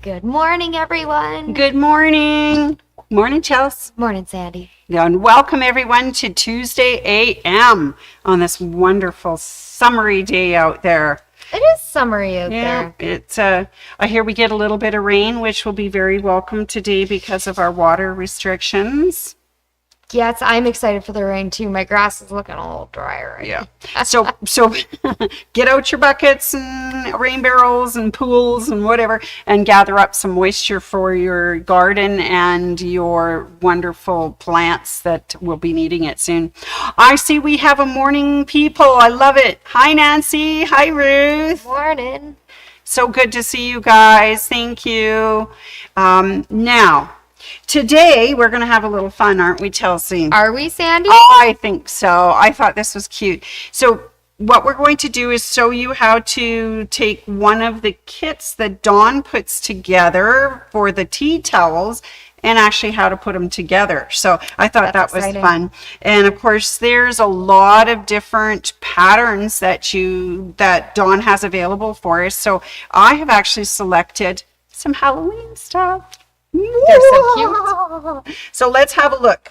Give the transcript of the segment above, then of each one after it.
Good morning, everyone. Good morning. Morning, Chelsea. Morning, Sandy. And welcome everyone to Tuesday AM on this wonderful summery day out there. It is summery out Yeah, there. it's I hear we get a little bit of rain, which will be very welcome today because of our water restrictions. Yes, I'm excited for the rain too. My grass is looking a little dry right Yeah. So get out your buckets and rain barrels and pools and whatever and gather up some moisture for your garden and your wonderful plants that will be needing it soon. I see we have a morning people. I love it. Hi, Nancy. Hi, Ruth. Morning. So good to see you guys. Thank you. Now, today we're going to have a little fun, aren't we, Chelsea? Are we, Sandy? I think so. I thought this was cute. So what we're going to do is show you how to take one of the kits that Dawn puts together for the tea towels and actually how to put them together. So I thought that was fun. And of course, there's a lot of different patterns that Dawn has available for us. So I have actually selected some Halloween stuff. They're so cute. So let's have a look.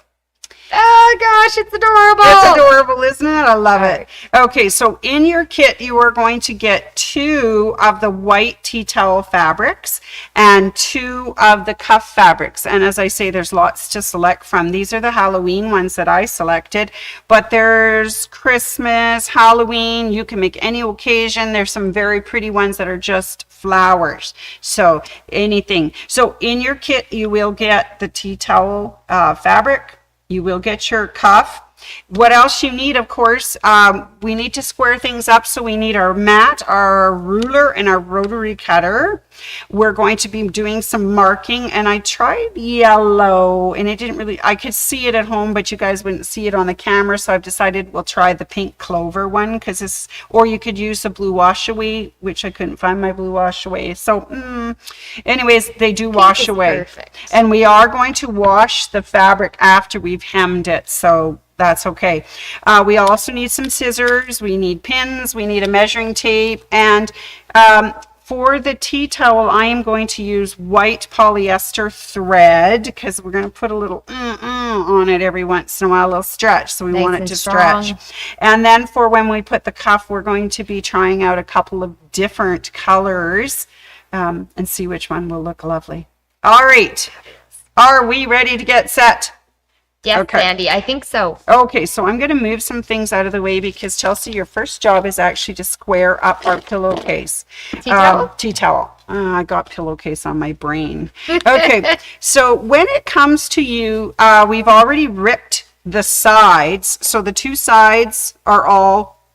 Oh gosh, it's adorable. It's adorable, isn't it? I love it. Okay, so in your kit, you are going to get 2 of the white tea towel fabrics and 2 of the cuff fabrics. And as I say, there's lots to select from. These are the Halloween ones that I selected, but there's Christmas, Halloween. You can make any occasion. There's some very pretty ones that are just flowers. So anything. So in your kit, you will get the tea towel fabric. You will get your cuff. What else you need, of course, we need to square things up. So we need our mat, our ruler, and our rotary cutter. We're going to be doing some marking, and I tried yellow, and it didn't really, I could see it at home, but you guys wouldn't see it on the camera. So I've decided we'll try the pink clover one, because it's, or you could use the blue wash away, which I couldn't find my blue wash away. So anyways, they do wash away. Perfect. And we are going to wash the fabric after we've hemmed it. So that's okay. We also need some scissors, we need pins, we need a measuring tape, and for the tea towel, I am going to use white polyester thread because we're going to put a little on it every once in a while, a little stretch. So we want it to stretch. And then for when we put the cuff, we're going to be trying out a couple of different colors and see which one will look lovely. All right. Are we ready to get set? Yes, Okay. Sandy, I think so. Okay, so I'm going to move some things out of the way because, Chelsea, your first job is actually to square up our pillowcase. Tea towel? Tea towel. I got pillowcase on my brain. Okay, so when it comes to you, we've already ripped the sides. So the 2 sides are all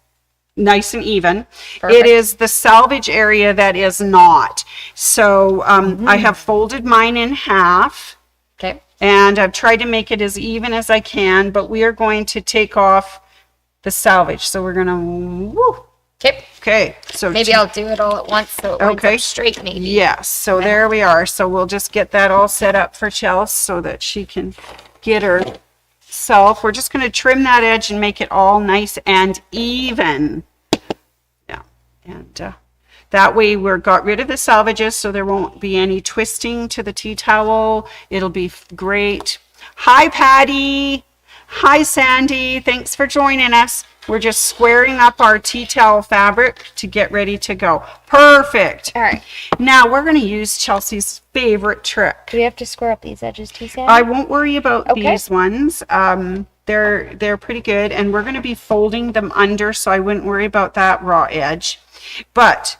nice and even. Perfect. It is the salvage area that is not. So I have folded mine in half. Okay. And I've tried to make it as even as I can, but we are going to take off the salvage. So we're going to, Okay. okay. So Maybe I'll do it all at once so it lines up straight, maybe. Yes. So there we are. So we'll just get that all set up for Chelsea so that she can get herself. We're just going to trim that edge and make it all nice and even. Yeah. And that way we're got rid of the salvages so there won't be any twisting to the tea towel. It'll be great. Hi, Patty. Hi, Sandy. Thanks for joining us. We're just squaring up our tea towel fabric to get ready to go. Perfect. All right. Now we're going to use Chelsea's favorite trick. Do we have to square up these edges too, Sandy? I won't worry about Okay. these ones. They're pretty good, and we're going to be folding them under, so I wouldn't worry about that raw edge. But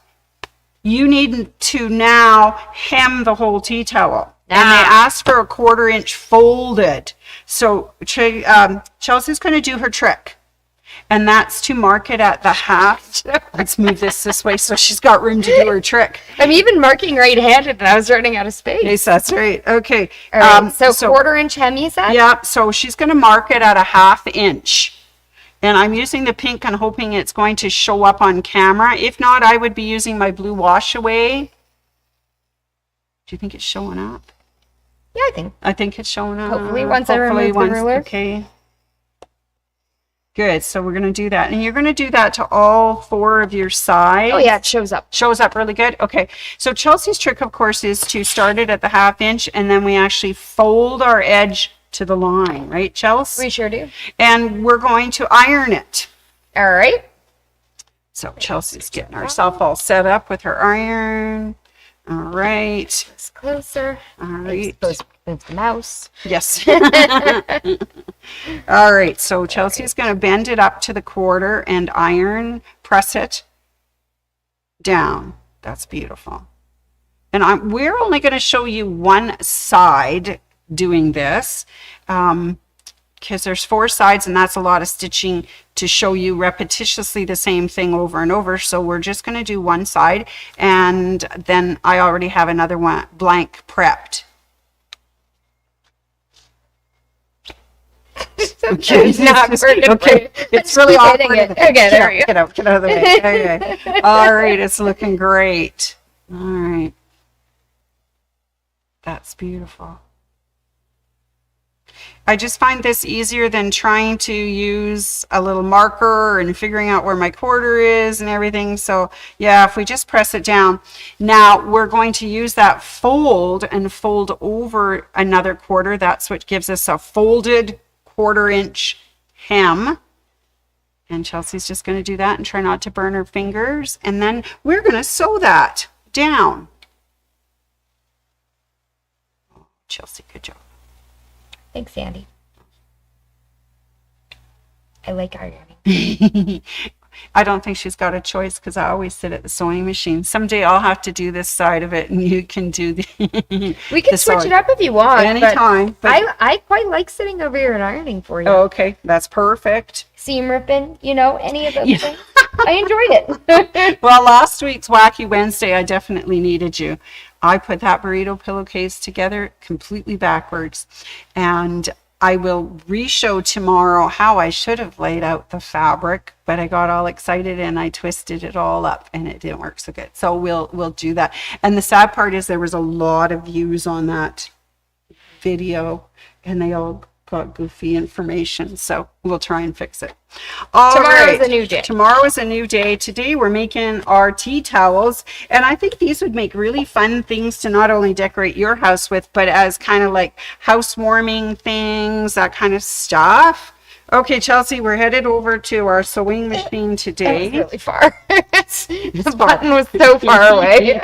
you need to now hem the whole tea towel. And they asked for a 1/4 inch folded. So Chelsea's going to do her trick. And that's to mark it at the half. Let's move this way so she's got room to do her trick. I'm even marking right-handed and I was running out of space. Yes, that's right. Okay. All right. So 1/4 inch hem, you said? Yeah. So she's going to mark it at a 1/2 inch. And I'm using the pink and hoping it's going to show up on camera. If not, I would be using my blue wash away. Do you think it's showing up? Yeah, I think it's showing up. Hopefully once I remove the ruler. Okay. Good. So we're going to do that. And you're going to do that to all 4 of your sides. Oh, yeah, it shows up. Shows up really good. Okay. So Chelsea's trick, of course, is to start it at the 1/2 inch, and then we actually fold our edge to the line, right, Chelsea? We sure do. And we're going to iron it. All right. So Chelsea's getting herself all set up with her iron. All right. It's closer. All right. Supposed to move the mouse. Yes. All right. So Chelsea's going to bend it up to the 1/4 and iron, press it down. That's beautiful. And we're only going to show you one side doing this, because there's 4 sides, and that's a lot of stitching to show you repetitiously the same thing over and over. So we're just going to do one side, and then I already have another one blank prepped. Okay, okay. It's really awkward. Okay, there we go. Get out of the way. Okay. All right, it's looking great. All right. That's beautiful. I just find this easier than trying to use a little marker and figuring out where my 1/4 is and everything. So yeah, if we just press it down. Now we're going to use that fold and fold over another 1/4. That's what gives us a folded 1/4 inch hem. And Chelsea's just going to do that and try not to burn her fingers. And then we're going to sew that down. Oh, Chelsea, good job. Thanks, Sandy. I like ironing. I don't think she's got a choice because I always sit at the sewing machine. Someday I'll have to do this side of it and you can do the We can switch it up if you want. Anytime. But I quite like sitting over here and ironing for you. Oh, okay, that's perfect. Seam ripping, any of those things. I enjoyed it. Well, last week's Wacky Wednesday, I definitely needed you. I put that burrito pillowcase together completely backwards, and I will re-show tomorrow how I should have laid out the fabric, but I got all excited and I twisted it all up and it didn't work so good. So we'll do that. And the sad part is there was a lot of views on that video and they all got goofy information, so we'll try and fix it. Tomorrow is a new day. Tomorrow is a new day. Today we're making our tea towels, and I think these would make really fun things to not only decorate your house with, but as kind of like housewarming things, that kind of stuff. Okay, Chelsea, we're headed over to our sewing machine today. That was really far. The button was so far away.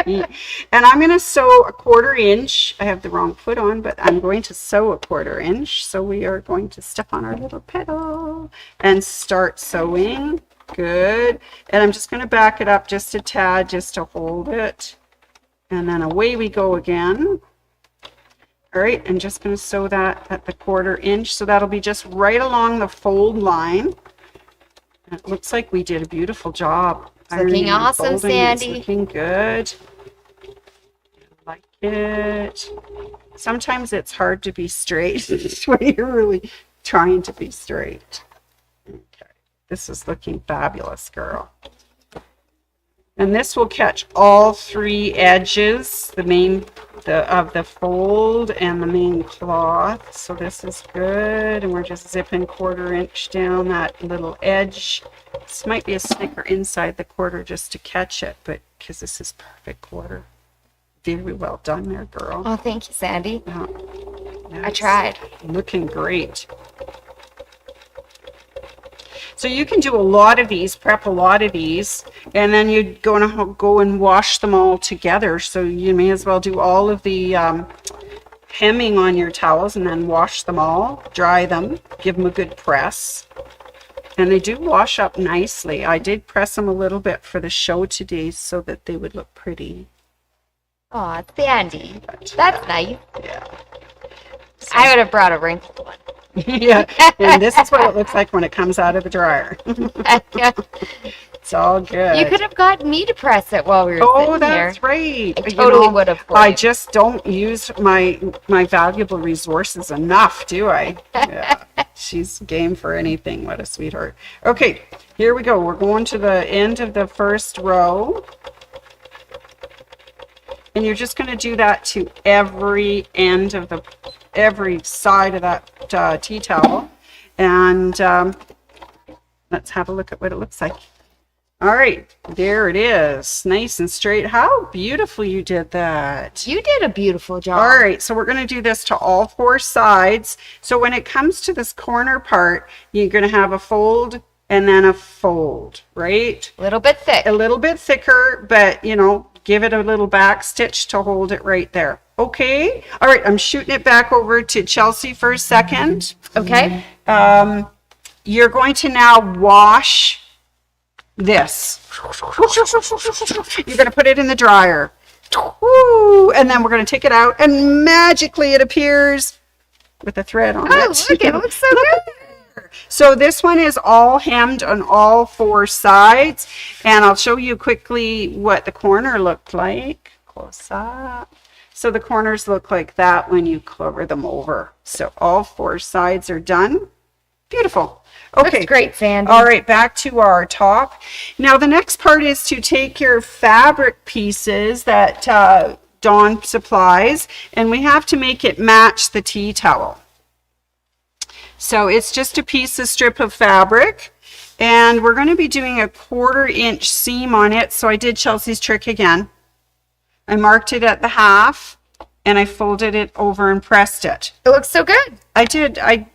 And I'm going to sew a 1/4 inch. I have the wrong foot on, but I'm going to sew a 1/4 inch. So we are going to step on our little pedal and start sewing. Good. And I'm just going to back it up just a tad just to hold it. And then away we go again. All right, I'm just going to sew that at the 1/4 inch. So that'll be just right along the fold line. And it looks like we did a beautiful job. It's looking awesome, Sandy. It's looking good. I like it. Sometimes it's hard to be straight when you're really trying to be straight. Okay, this is looking fabulous, girl. And this will catch all 3 edges, of the fold and the main cloth. So this is good. And we're just zipping 1/4 inch down that little edge. This might be a snicker inside the 1/4 just to catch it, but because this is perfect 1/4. Very well done there, girl. Oh, thank you, Sandy. Yeah, I tried. Looking great. So you can do a lot of these, prep a lot of these, and then you're going to go and wash them all together. So you may as well do all of the hemming on your towels and then wash them all, dry them, give them a good press. And they do wash up nicely. I did press them a little bit for the show today so that they would look pretty. Oh, Sandy. That's nice. Yeah. So, I would have brought a wrinkled one. yeah, and this is what it looks like when it comes out of the dryer. It's all good. You could have got me to press it while we were sitting here. Oh, that's right. I totally would have. I just don't use my valuable resources enough, do I? Yeah. She's game for anything. What a sweetheart. Okay, here we go. We're going to the end of the first row. And you're just going to do that to every end of every side of that tea towel. And Let's have a look at what it looks like. All right, there it is. Nice and straight. How beautiful you did that. You did a beautiful job. All right, so we're going to do this to all 4 sides. So when it comes to this corner part, you're going to have a fold and then a fold, right? A little bit thick. A little bit thicker, but you know, give it a little back stitch to hold it right there. Okay. All right, I'm shooting it back over to Chelsea for a second. Okay. You're going to now wash this. You're going to put it in the dryer. And then we're going to take it out, and magically it appears with a thread on it. Oh, look, it looks so good. So this one is all hemmed on all 4 sides, and I'll show you quickly what the corner looked like. Close up. So the corners look like that when you cover them over. So all 4 sides are done. Beautiful. Okay. That's great, Sandy. All right, back to our top. Now the next part is to take your fabric pieces that Dawn supplies, and we have to make it match the tea towel. So it's just a strip of fabric, and we're going to be doing a 1/4 inch seam on it. So I did Chelsea's trick again. I marked it at the half, and I folded it over and pressed it. It looks so good. I did. I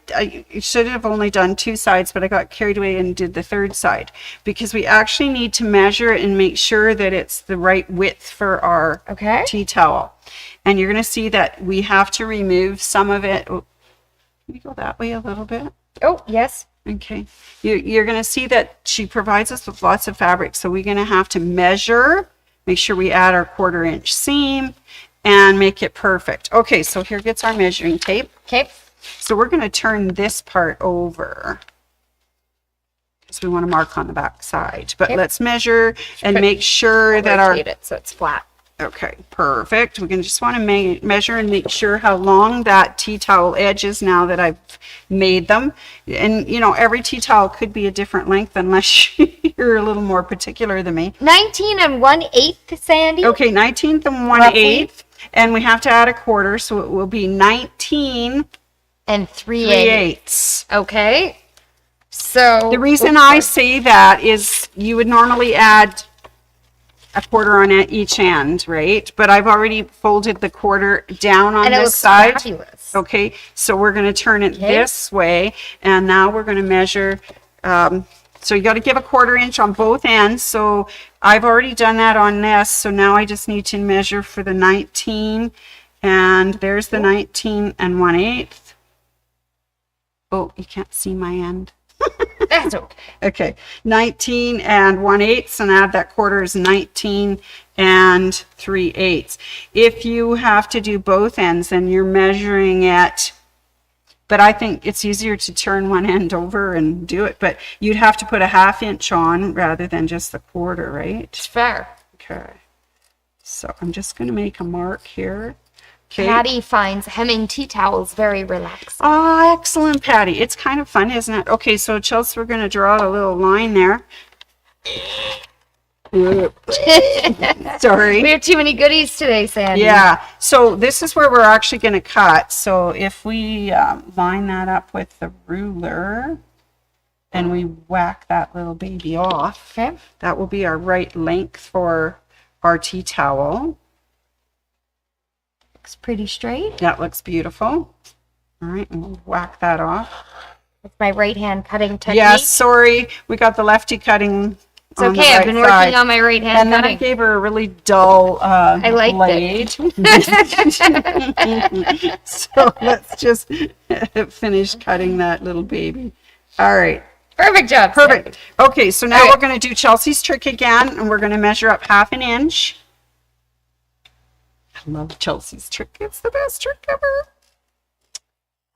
should have only done 2 sides, but I got carried away and did the 3rd side, because we actually need to measure it and make sure that it's the right width for our tea towel. And you're going to see that we have to remove some of it. Oh, can we go that way a little bit? Oh, yes. Okay. You're going to see that she provides us with lots of fabric, so we're going to have to measure, make sure we add our 1/4 inch seam, and make it perfect. Okay, so here gets our measuring tape. Okay. So we're going to turn this part over because we want to mark on the back side. But let's measure and make sure that our... Rotate it so it's flat. Okay, perfect. We're going to just want to measure and make sure how long that tea towel edge is now that I've made them. And, you know, every tea towel could be a different length unless you're a little more particular than me. 19 1/8, Sandy. Okay, 19 1/8. And we have to add a 1/4, so it will be 19 3/8. Okay. So the reason I say that is you would normally add a 1/4 on each end, right? But I've already folded the 1/4 down on this side. Fabulous. Okay, so we're going to turn it this way, and now we're going to measure. So you got to give a 1/4 inch on both ends. So I've already done that on this. So now I just need to measure for the 19, and there's the 19 1/8. Oh, you can't see my end. That's okay. Okay, 19 1/8, and add that 1/4 is 19 3/8. If you have to do both ends, then you're measuring it. But I think it's easier to turn one end over and do it. But you'd have to put a 1/2 inch on rather than just the 1/4, right? It's fair. Okay. So I'm just going to make a mark here. Okay. Patty finds hemming tea towels very relaxing. Oh, excellent, Patty. It's kind of fun, isn't it? Okay, so Chelsea, we're going to draw a little line there. Sorry. We have too many goodies today, Sandy. Yeah. So this is where we're actually going to cut. So if we line that up with the ruler and we whack that little baby off, okay, that will be our right length for our tea towel. Looks pretty straight. That looks beautiful. All right, and we'll whack that off. With my right hand cutting technique. Yeah, sorry. We got the lefty cutting. It's okay. I've been working on my right hand and cutting. then I gave her a really dull blade. So let's just finish cutting that little baby. All right. Perfect job. Perfect. Okay, so now we're going to do Chelsea's trick again, and we're going to measure up 1/2 inch. I love Chelsea's trick. It's the best trick ever.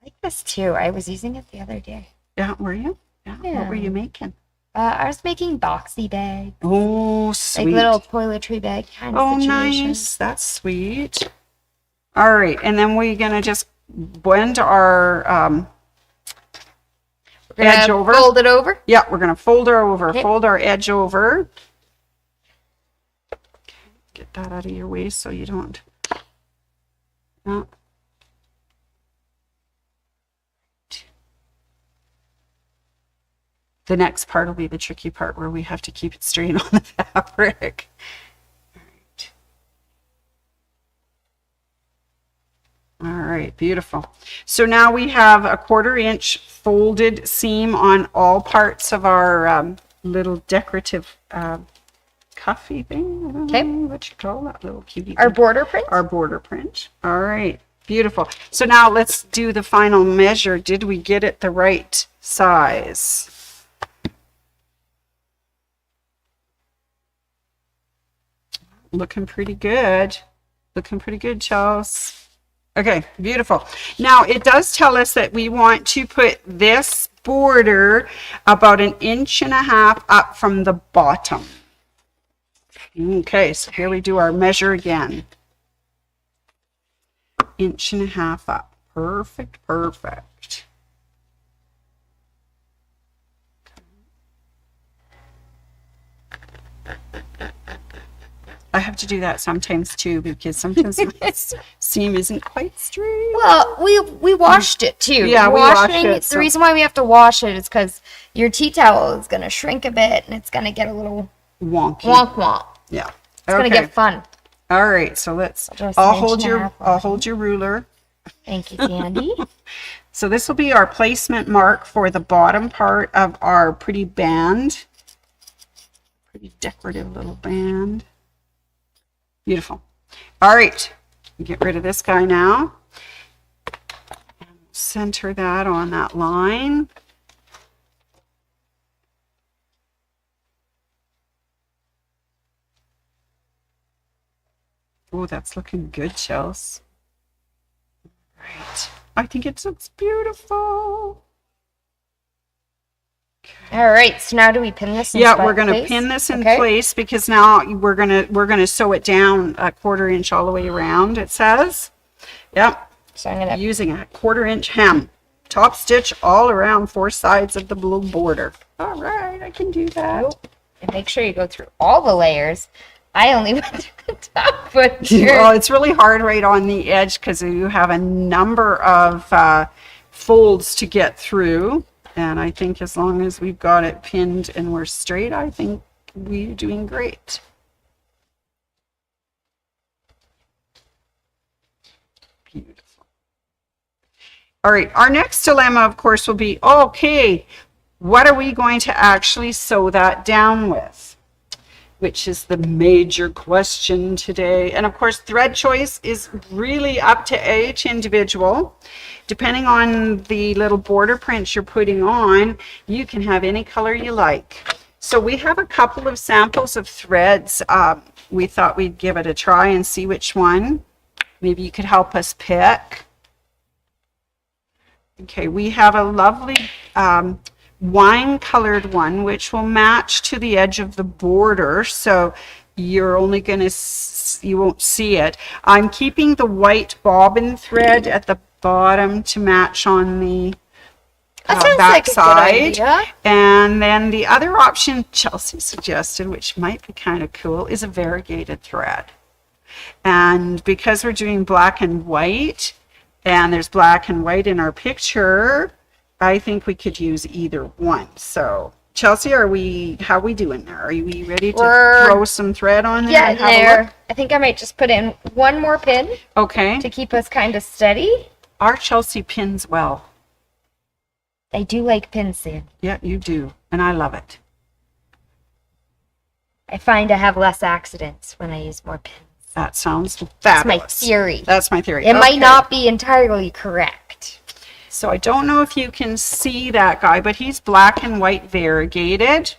I like this too. I was using it the other day. Yeah, were you? Yeah. What were you making? I was making boxy bags. Oh, sweet. Like little toiletry bag kind of situation. Nice. That's sweet. All right, and then we're going to just blend our edge over. Fold it over? Yeah, we're going to fold her over. Okay. Fold our edge over. Get that out of your way so you don't. No. the next part will be the tricky part where we have to keep it straight on the fabric. All right, beautiful. So now we have a 1/4 inch folded seam on all parts of our little decorative cuffy thing. I don't know what you call that little cutie. Our border print? Our border print. All right, beautiful. So now let's do the final measure. Did we get it the right size? Looking pretty good. Looking pretty good, Charles. Okay, beautiful. Now it does tell us that we want to put this border about 1.5 inches up from the bottom. Okay, so here we do our measure again. 1.5 inches up. Perfect, perfect. I have to do that sometimes too, because sometimes my seam isn't quite straight. Well, we washed it too. Yeah, we washed it. The reason why we have to wash it is because your tea towel is going to shrink a bit and it's going to get a little wonky. wonk wonk. Yeah. It's going to get fun. All right, so let's. I'll hold your ruler. Thank you, Sandy. So this will be our placement mark for the bottom part of our pretty band. Pretty decorative little band. Beautiful. All right, get rid of this guy now. And center that on that line. Oh, that's looking good, Chels. Right. I think it looks beautiful. All right, so now do we pin this in Yeah, place? we're going to pin this in place because now we're going to sew it down 1/4 inch all the way around, it says. Yep. So I'm going to using a 1/4 inch hem. Top stitch all around 4 sides of the blue border. All right, I can do that. And make sure you go through all the layers. I only went through the top, but well, it's really hard right on the edge because you have a number of folds to get through. And I think as long as we've got it pinned and we're straight, I think we're doing great. Beautiful. All right, our next dilemma, of course, will be, okay, what are we going to actually sew that down with? Which is the major question today. And of course, thread choice is really up to each individual. Depending on the little border prints you're putting on, you can have any color you like. So we have a couple of samples of threads. We thought we'd give it a try and see which one. Maybe you could help us pick. Okay, we have a lovely wine colored one which will match to the edge of the border, so you're only going to you won't see it. I'm keeping the white bobbin thread at the bottom to match on the back side. And then the other option Chelsea suggested, which might be kind of cool, is a variegated thread. And because we're doing black and white, and there's black and white in our picture, I think we could use either one. So, Chelsea, how are we doing there? Are we ready to throw some thread on there? Yeah, there. I think I might just put in one more pin. Okay. To keep us kind of steady. Our Chelsea pins well. I do like pins, Sam. Yeah, you do. And I love it. I find I have less accidents when I use more pins. That sounds fabulous. That's my theory. That's my theory. It might not be entirely correct. So I don't know if you can see that guy, but he's black and white variegated.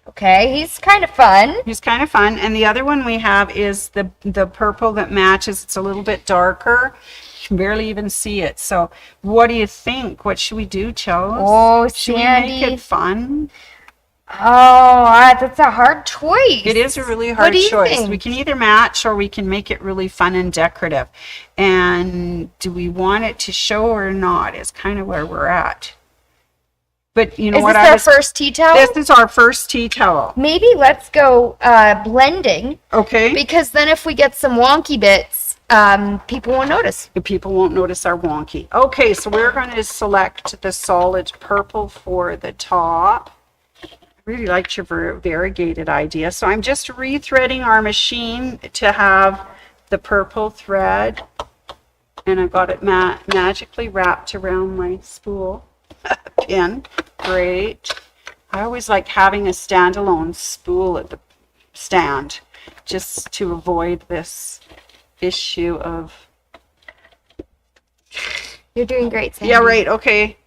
Okay, he's kind of fun. He's kind of fun. And the other one we have is the purple that matches. It's a little bit darker. You can barely even see it. So what do you think? What should we do, Chels? Oh, should Sandy. we make it fun? Oh, that's a hard choice. It is a really hard choice. Think? We can either match or we can make it really fun and decorative. And do we want it to show or not is kind of where we're at. But you know what? Is this our first tea towel? This is our first tea towel. Maybe let's go blending. Okay. Because then if we get some wonky bits, people won't notice. People won't notice our wonky. Okay, so we're going to select the solid purple for the top. I really liked your variegated idea. So I'm just rethreading our machine to have the purple thread. And I've got it magically wrapped around my spool pin. Great. I always like having a standalone spool at the stand just to avoid this issue of... You're doing great, Sandy. Yeah, right. Okay.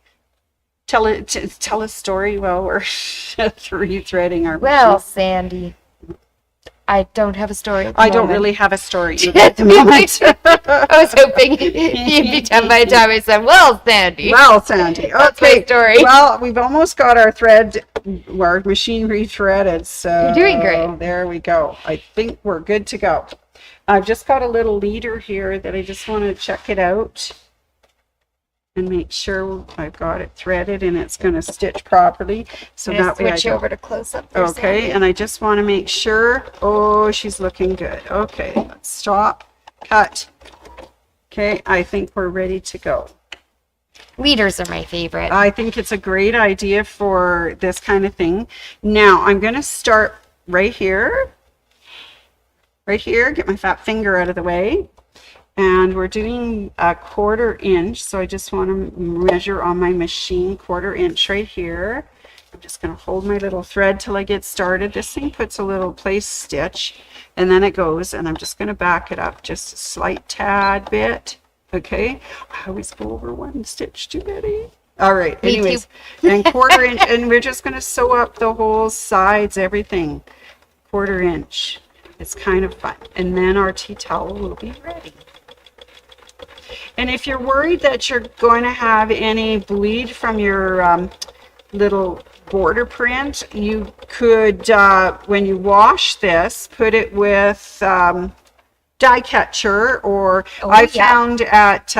Tell a story while we're rethreading our Well, machine. Sandy, I don't have a story at the I don't moment. really have a story either at the moment. I was hoping you'd be done by the time I said, well, Sandy. Well, Sandy. That's my Okay. story. Well, we've almost got our machine rethreaded. So You're doing great. There we go. I think we're good to go. I've just got a little leader here that I just want to check it out and make sure I've got it threaded and it's going to stitch properly. So that way I switch don't... over to close up there, Okay, Sandy. and I just want to make sure. Oh, she's looking good. Okay, let's stop, cut. Okay, I think we're ready to go. Leaders are my favorite. I think it's a great idea for this kind of thing. Now, I'm going to start right here. Right here, get my fat finger out of the way. And we're doing a 1/4 inch, so I just want to measure on my machine 1/4 inch right here. I'm just going to hold my little thread till I get started. This thing puts a little place stitch, and then it goes, and I'm just going to back it up just a slight tad bit. Okay, I always go over one stitch too many. All right, Me anyways, and 1/4 inch, and we're just going to sew up the whole sides, everything. 1/4 inch. It's kind of fun. And then our tea towel will be ready. And if you're worried that you're going to have any bleed from your little border print, you could, when you wash this, put it with dye catcher, or I found at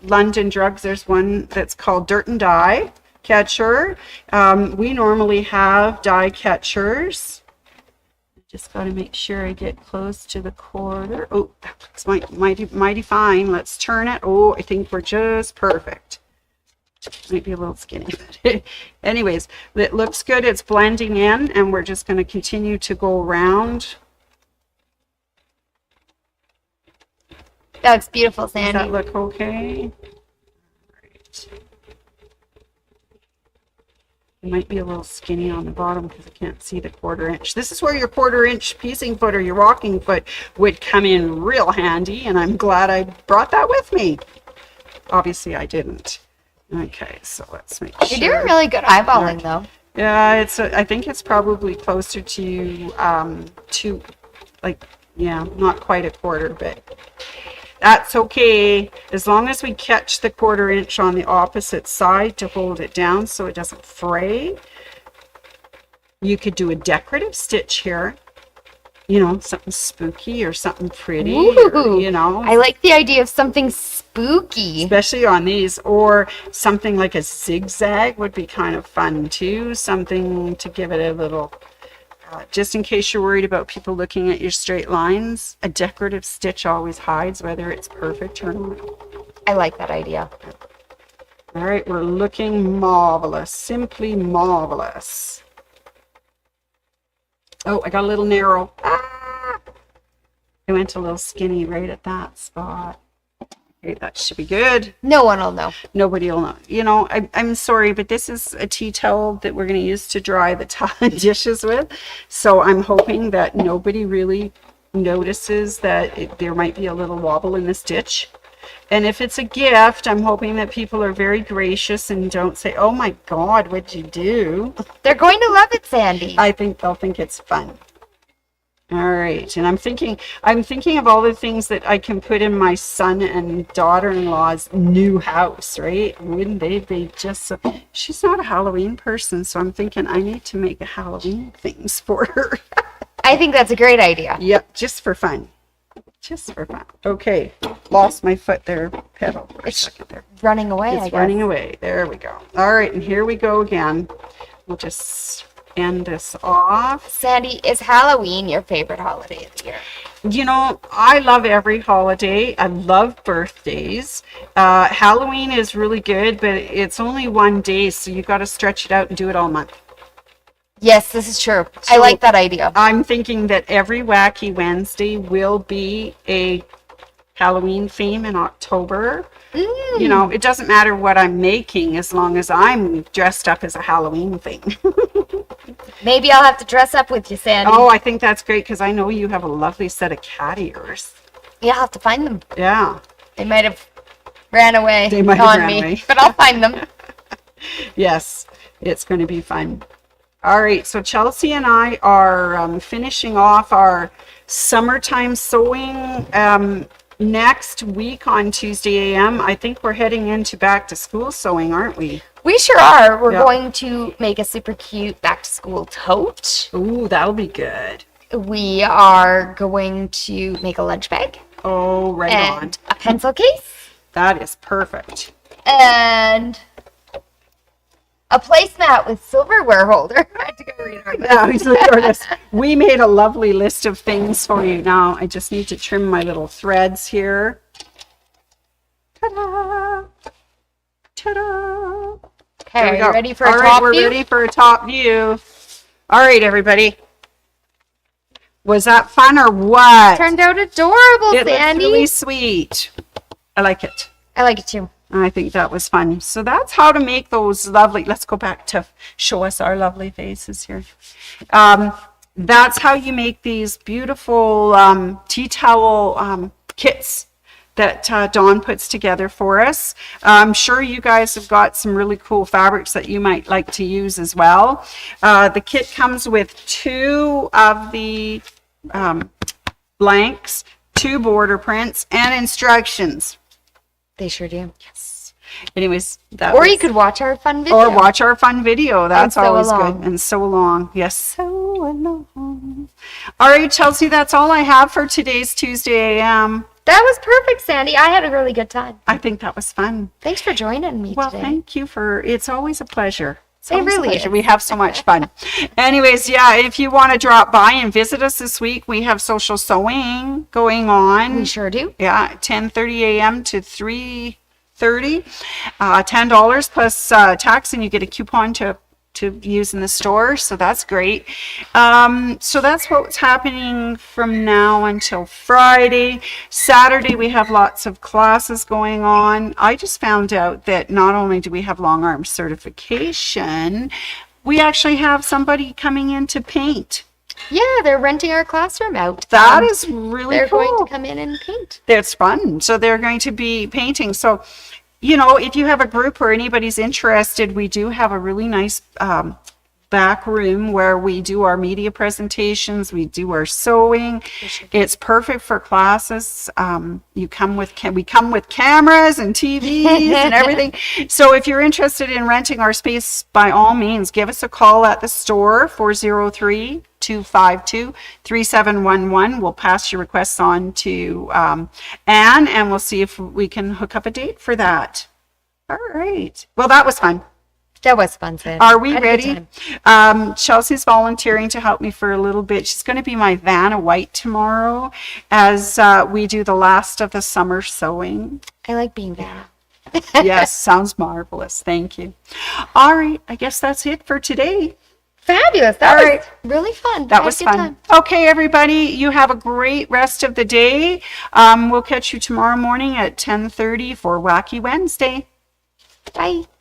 London Drugs, there's one that's called Dirt and Dye Catcher. We normally have dye catchers. Just got to make sure I get close to the 1/4. Oh, that looks mighty fine. Let's turn it. Oh, I think we're just perfect. Might be a little skinny, but anyways, it looks good. It's blending in, and we're just going to continue to go around. That looks beautiful, Sandy. Does that look okay? Right. It might be a little skinny on the bottom because I can't see the 1/4 inch. This is where your 1/4 inch piecing foot or your walking foot would come in real handy, and I'm glad I brought that with me. Obviously, I didn't. Okay, so let's make sure. You're doing really good eyeballing, though. Yeah, I think it's probably closer to not quite a 1/4, but that's okay, as long as we catch the 1/4 inch on the opposite side to hold it down so it doesn't fray. You could do a decorative stitch here, you know, something spooky or something pretty. Ooh, or, I like the idea of something spooky. especially on these, or something like a zigzag would be kind of fun too, something to give it a little... just in case you're worried about people looking at your straight lines, a decorative stitch always hides whether it's perfect or not. I like that idea. All right, we're looking marvelous, simply marvelous. Oh, I got a little narrow. Ah! I went a little skinny right at that spot. Okay, that should be good. No one will know. Nobody will know. You know, I'm sorry, but this is a tea towel that we're going to use to dry the dishes with. So I'm hoping that nobody really notices that there might be a little wobble in the stitch. And if it's a gift, I'm hoping that people are very gracious and don't say, oh my God, what'd you do? They're going to love it, Sandy. I think they'll think it's fun. All right, and I'm thinking of all the things that I can put in my son and daughter-in-law's new house, right? Wouldn't they be just so... She's not a Halloween person, so I'm thinking I need to make a Halloween things for her. I think that's a great idea. Yep, just for fun. Just for fun. Okay, lost my foot there, pedal for a second there. Running away, I It's guess. running away. There we go. All right, and here we go again. We'll just end this off. Sandy, is Halloween your favorite holiday of the year? You know, I love every holiday. I love birthdays. Halloween is really good, but it's only one day, so you got to stretch it out and do it all month. Yes, this is true. I So like that idea. I'm thinking that every Wacky Wednesday will be a Halloween theme in October. You know, it doesn't matter what I'm making as long as I'm dressed up as a Halloween thing. Maybe I'll have to dress up with you, Sandy. Oh, I think that's great because I know you have a lovely set of cat ears. Yeah, I'll have to find them. Yeah. They might have ran away They might have on ran me, away. but I'll find them. Yes, it's going to be fun. All right, so Chelsea and I are finishing off our summertime sewing next week on Tuesday AM. I think we're heading into back to school sewing, aren't we? We sure are. We're Yeah. going to make a super cute back to school tote. Ooh, that'll be good. We are going to make a lunch bag Oh, right on. and a pencil case That is perfect. and a placemat with silverware holder. I had to go read our list. Now, he's looking at us. We made a lovely list of things for you. Now, I just need to trim my little threads here. Ta-da! Ta-da! Okay, There are we you go. ready for All a right, top we're view? ready for a top view. All right, everybody. Was that fun or what? Turned out adorable, It looks Sandy. really sweet. I like it. I like it too. I think that was fun. So that's how to make those lovely. Let's go back to show us our lovely faces here. That's how you make these beautiful tea towel kits that Dawn puts together for us. I'm sure you guys have got some really cool fabrics that you might like to use as well. The kit comes with 2 of the blanks, 2 border prints, and instructions. They sure do. Anyways, that Or was- you could watch our fun video. or watch our fun video. That's sew always along. good. And sew along. Yes, sew along. All right, Chelsea, that's all I have for today's Tuesday AM. That was perfect, Sandy. I had a really good time. I think that was fun. Thanks for joining me Well, today. thank you for, it's always a pleasure. It's It always a really pleasure. is. We have so much fun. Anyways, yeah, if you want to drop by and visit us this week, we have social sewing going on. We sure do. Yeah, 10:30 a.m. to 3:30. $10 plus tax, and you get a coupon to use in the store. So that's great. So that's what's happening from now until Friday. Saturday, we have lots of classes going on. I just found out that not only do we have long arm certification, we actually have somebody coming in to paint. Yeah, they're renting our classroom out. That is really They're cool. going to come in and paint. That's fun. So they're going to be painting. So, you know, if you have a group or anybody's interested, we do have a really nice back room where we do our media presentations, we do our sewing. It's perfect for classes. We come with cameras and TVs and everything. So if you're interested in renting our space, by all means, give us a call at the store, 403-252-3711. We'll pass your requests on to Anne, and we'll see if we can hook up a date for that. All right. Well, that was fun. That was fun, Sandy. Are we Had a good ready? time. Chelsea's volunteering to help me for a little bit. She's going to be my Vanna White tomorrow as we do the last of the summer sewing. I like being Vanna. Yes, sounds marvelous. Thank you. All right, I guess that's it for today. Fabulous. That All was right. really fun. That Had a was good fun. time. Okay, everybody, you have a great rest of the day. We'll catch you tomorrow morning at 10:30 for Wacky Wednesday. Bye.